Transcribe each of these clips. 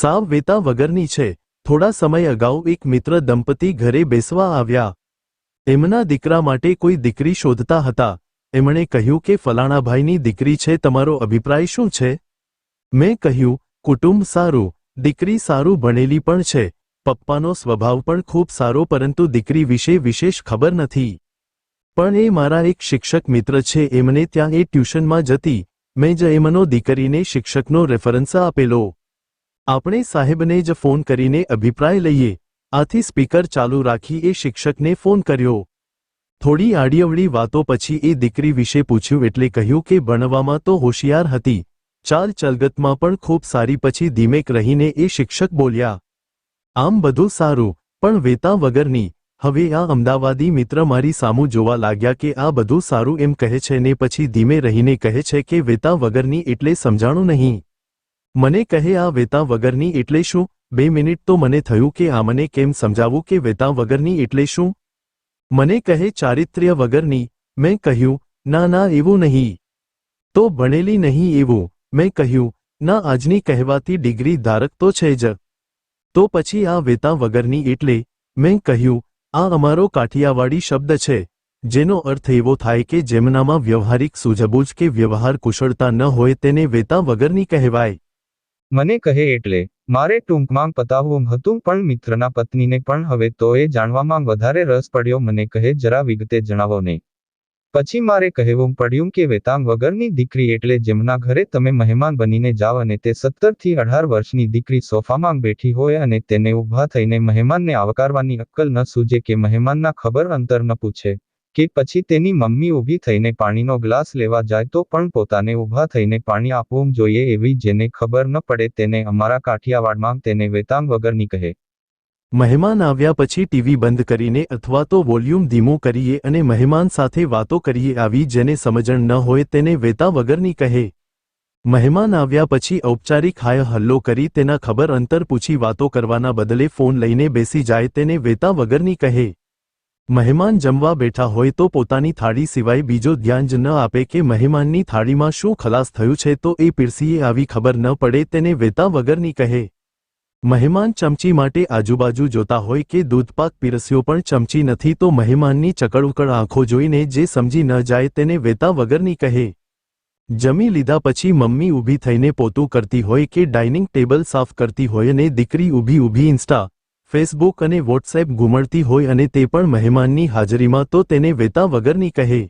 સાવ વેતા વગરની છે। થોડા સમય અગાઉ એક મિત્ર દંપતી ઘરે બેસવા આવ્યા। એમના દીકરા માટે કોઈ દીકરી શોધતા હતા। એમણે કહ્યું કે ફલાણા ભાઈની દીકરી છે, તમારો અભિપ્રાય શું છે? મેં કહ્યું, કુટુંબ સારું, દીકરી સારું ભણેલી પણ છે, પપ્પાનો સ્વભાવ પણ ખૂબ સારો, પરંતુ દીકરી વિશે વિશેષ ખબર નથી। પણ એ મારા એક શિક્ષક મિત્ર છે, એમને ત્યાં એ ટ્યુશનમાં જતી, મેં જ એમનો દીકરીને શિક્ષકનો રેફરન્સ આપેલો। આપણે સાહેબને જ ફોન કરીને અભિપ્રાય લઈએ। આથી સ્પીકર ચાલુ રાખી એ શિક્ષકને ફોન કર્યો। થોડી આડીઅવળી વાતો પછી એ દીકરી વિશે પૂછ્યું એટલે કહ્યું કે ભણવામાં તો હોશિયાર હતી, ચાલ ચલગતમાં પણ ખૂબ સારી। પછી ધીમેક રહીને એ શિક્ષક બોલ્યા, આમ બધું સારું, પણ વેતા વગરની। હવે આ અમદાવાદી મિત્ર મારી સામું જોવા લાગ્યા કે આ બધું સારું એમ કહે છે ને પછી ધીમે રહીને કહે છે કે વેતા વગરની એટલે સમજાણું નહીં। મને કહે આ વેતા વગરની એટલે શું? 2 મિનિટ તો મને થયું કે આ મને કેમ સમજાવું કે વેતા વગરની એટલે શું? મને કહે ચારિત્ર્ય વગરની। મેં કહ્યું, ના ના એવું નહીં, તો ભણેલી નહીં એવું? મેં કહ્યું, ના આજની કહેવાતી ડિગ્રી ધારક તો છે જ, તો પછી આ વેતા વગરની એટલે? મેં કહ્યું, આ અમારો કાઠિયાવાડી શબ્દ છે, જેનો અર્થ એવો થાય કે જેમનામાં વ્યવહારિક સૂઝબૂઝ કે વ્યવહાર કુશળતા ન હોય તેને વેતા વગરની કહેવાય। મને કહે એટલે મારે ટૂંકમાં પતાવવું હતું, પણ મિત્રના પત્નીને પણ હવે તો એ જાણવામાં વધારે રસ પડ્યો। મને કહે જરા વિગતે જણાવો ને। પછી મારે કહેવું પડ્યું કે વેતાંગ વગરની દીકરી એટલે જેમના ઘરે તમે મહેમાન બનીને જાવ અને તે 17 થી 18 વર્ષની દીકરી સોફામાં બેઠી હોય અને તેને ઊભા થઈને મહેમાનને આવકારવાની અક્કલ ન સૂજે કે મહેમાનના ખબર અંતર ન પૂછે, કે પછી તેની મમ્મી ઊભી થઈને પાણીનો ગ્લાસ લેવા જાય તો પણ પોતાને ઊભા થઈને પાણી આપવું જોઈએ, એવી જેને ખબર ન પડે તેને અમારા કાઠિયાવાડમાં તેને વેતાંગ વગરની કહે। મહેમાન આવ્યા પછી ટીવી બંધ કરીને અથવા તો વોલ્યુમ ધીમું કરીએ અને મહેમાન સાથે વાતો કરીએ, આવી જેને સમજણ ન હોય તેને વેતા વગરની કહે। મહેમાન આવ્યા પછી ઔપચારિક હાય હલ્લો કરી તેના ખબર અંતર પૂછી વાતો કરવાના બદલે ફોન લઈને બેસી જાય તેને વેતા વગરની કહે। મહેમાન જમવા બેઠા હોય તો પોતાની થાળી સિવાય બીજો ધ્યાન જ ન આપે કે મહેમાનની થાળીમાં શું ખલાસ થયું છે તો એ પીરસીએ, આવી ખબર ન પડે તેને વેતા વગરની કહે। મહેમાન ચમચી માટે આજુબાજુ જોતા હોય કે દૂધપાક પીરસ્યો પણ ચમચી નથી તો મહેમાનની ચકડુકડ આંખો જોઈને જે સમજી ન જાય તેને વેતા વગરની કહે। જમી લીધા પછી મમ્મી ઊભી થઈને પોતું કરતી હોય કે ડાઇનિંગ ટેબલ સાફ કરતી હોય અને દીકરી ઊભી ઇન્સ્ટા, ફેસબુક અને વોટ્સએપ ઘૂમડતી હોય અને તે પણ મહેમાનની હાજરીમાં તો તેને વેતા વગરની કહે।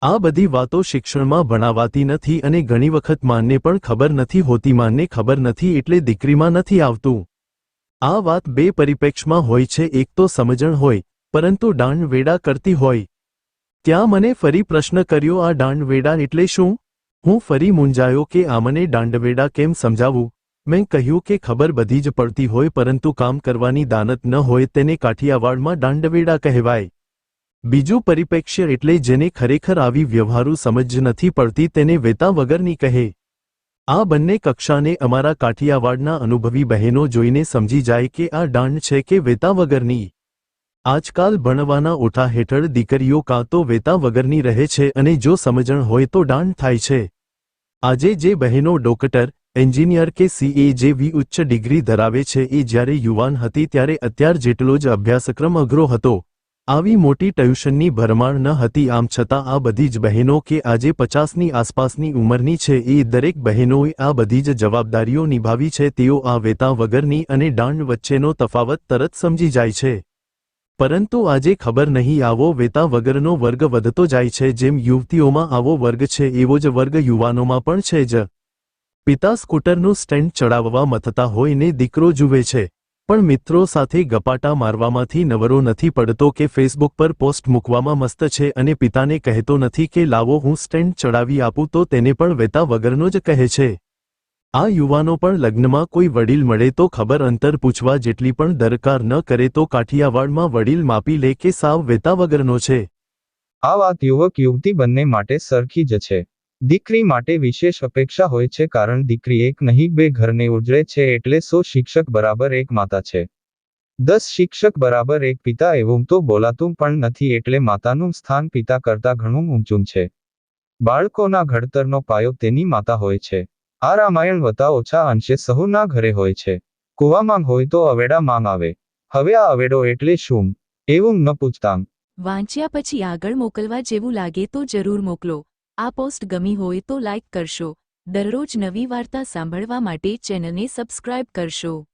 આ બધી વાતો શિક્ષણમાં ભણાવાતી નથી અને ઘણી વખત માનને પણ ખબર નથી હોતી। માનને ખબર નથી એટલે દીકરીમાં નથી આવતું। આ વાત બે પરિપ્રેક્ષમાં હોય છે, એક તો સમજણ હોય પરંતુ દાંડ વેડા કરતી હોય। ત્યાં મને ફરી પ્રશ્ન કર્યો, આ દાંડ વેડા એટલે શું? હું ફરી મૂંઝાયો કે આ મને દાંડવેડા કેમ સમજાવું? મેં કહ્યું કે ખબર બધી જ પડતી હોય પરંતુ કામ કરવાની દાનત ન હોય તેને કાઠિયાવાડમાં દાંડવેડા કહેવાય। બીજું પરિપ્રેક્ષ્ય એટલે જેને ખરેખર આવી વ્યવહારુ સમજ નથી પડતી તેને વેતા વગરની કહે। આ બંને કક્ષાને અમારા કાઠિયાવાડના અનુભવી બહેનો જોઈને સમજી જાય કે આ દાંડ છે કે વેતા વગરની। આજકાલ ભણવાના ઓઠા હેઠળ દીકરીઓ કાં તો વેતા વગરની રહે છે અને જો સમજણ હોય તો દાંડ થાય છે। આજે જે બહેનો ડોક્ટર, એન્જિનિયર કે CA જેવી ઉચ્ચ ડિગ્રી ધરાવે છે એ જ્યારે યુવાન હતી ત્યારે અત્યાર જેટલો જ અભ્યાસક્રમ અઘરો હતો, આવી મોટી ટ્યુશનની ભરમાર ન હતી। આમ છતાં આ બધી જ બહેનો કે આજે 50ની આસપાસની ઉંમરની છે એ દરેક બહેનોએ આ બધી જ જવાબદારીઓ નિભાવી છે। તેઓ આ વેતા વગરની અને દાંડ વચ્ચેનો તફાવત તરત સમજી જાય છે। પરંતુ આજે ખબર નહીં આવો વેતા વગરનો વર્ગ વધતો જાય છે। જેમ યુવતીઓમાં આવો વર્ગ છે એવો જ વર્ગ યુવાનોમાં પણ છે જ। પિતા સ્કૂટરનું સ્ટેન્ડ ચડાવવા મથતા હોય ને દીકરો જુએ છે, પણ મિત્રો સાથે ગપાટા મારવામાંથી નવરો નથી પડતો કે ફેસબુક પર પોસ્ટ મૂકવામાં મસ્ત છે અને પિતાને કહેતો નથી કે લાવો હું સ્ટેન્ડ ચડાવી આપું તો તેને પણ વેતા વગરનો જ કહે છે। આ યુવાનો પણ લગ્નમાં કોઈ વડીલ મળે તો ખબર અંતર પૂછવા જેટલી પણ દરકાર ન કરે તો કાઠિયાવાડમાં વડીલ માપી લે કે સાવ વેતા વગરનો છે। આ વાત યુવક યુવતી બંને માટે સરખી જ છે। દીકરી માટે વિશેષ અપેક્ષા હોય છે કારણ દીકરી એક નહીં બે ઘરને ઉજળે છે એટલે 100 શિક્ષક બરાબર એક માતા છે, 10 શિક્ષક બરાબર એક પિતા એવું તો બોલાતું પણ નથી એટલે માતાનું સ્થાન પિતા કરતાં ઘણું ઊંચું છે। બાળકોના ઘડતરનો પાયો તેની માતા હોય છે। આ રામાયણ વત્તા ઓછા અંશે સહુના ઘરે હોય છે। કુવા માંગ હોય તો અવેડા માંગ આવે. હવે આ અવેડો એટલે શું? એવું ન પૂછતામ. વાંચ્યા પછી આગળ મોકલવા જેવું લાગે તો જરૂર મોકલો. આ પોસ્ટ ગમી હોય તો લાઇક કરશો. દરરોજ નવી વાર્તા સાંભળવા માટે ચેનલને સબસ્ક્રાઇબ કરશો.